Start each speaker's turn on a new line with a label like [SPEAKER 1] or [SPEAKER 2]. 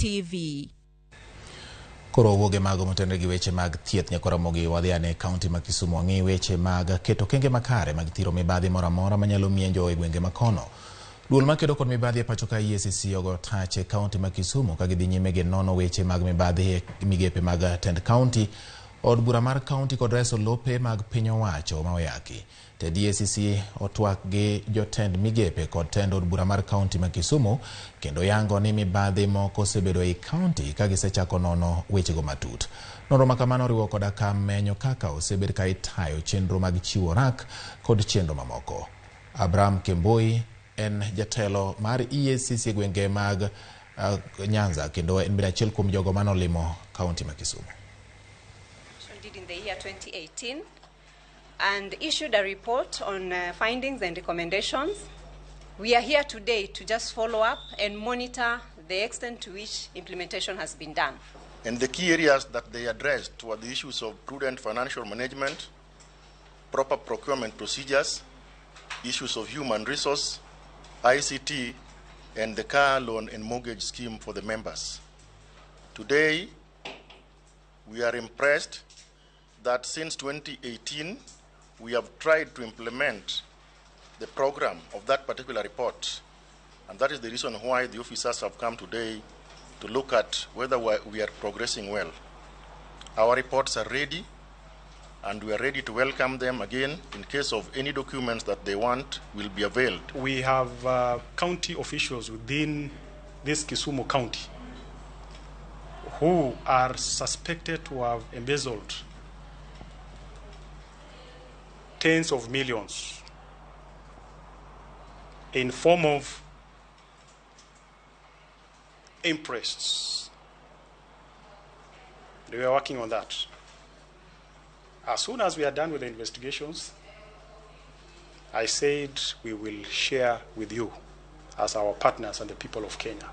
[SPEAKER 1] TV.
[SPEAKER 2] Koro wuoge mago motendre gi weche mag thieth nyako Ramogi wadhiane kaunti ma Kisumu ng'i weche mag keto kenge makare mag thiro mibadhi moramora manyalo mienjo e gwenge makono. Duol makedo kod mibadhi e pacho ka EACC ogo tach e kaunti ma Kisumu ka gidhi nyime gi nono weche mag mibadhi e migepe mag tend kaunti, od bura mar kaunti kod reso lope mag piny owacho ma oyaki. Ted EACC otwak gi jotend migepe kod tend od bura mar kaunti ma Kisumu kendo yango ni mibadhi moko osebedo e kaunti ka gisechako nono wechego matut. Nonro ma kamano riwo koda ka menyo kaka osebed ka itayo chenro mag chiwo rak kod chenro mamoko. Abraham Kemboi en jatelo mar EACC e gwenge mag Nyanza kendo en achiel kuom jogo manolimo kaunti ma Kisumu.
[SPEAKER 3] Did in the year 2018 and issued a report on findings and recommendations. We are here today to just follow up and monitor the extent to which implementation has been done.
[SPEAKER 4] And the key areas that they addressed were the issues of prudent financial management, proper procurement procedures, issues of human resource, ICT, and the car loan and mortgage scheme for the members. Today, we are impressed that since 2018, we have tried to implement the program of that particular report. And that is the reason why the officers have come today to look at whether we are progressing well. Our reports are ready, and we are ready to welcome them again. In case of any documents that they want, will be availed.
[SPEAKER 5] We have county officials within this Kisumu county who are suspected to have embezzled tens of millions in form of interests. We are working on that. As soon as we are done with the investigations, I said we will share with you as our partners and the people of Kenya.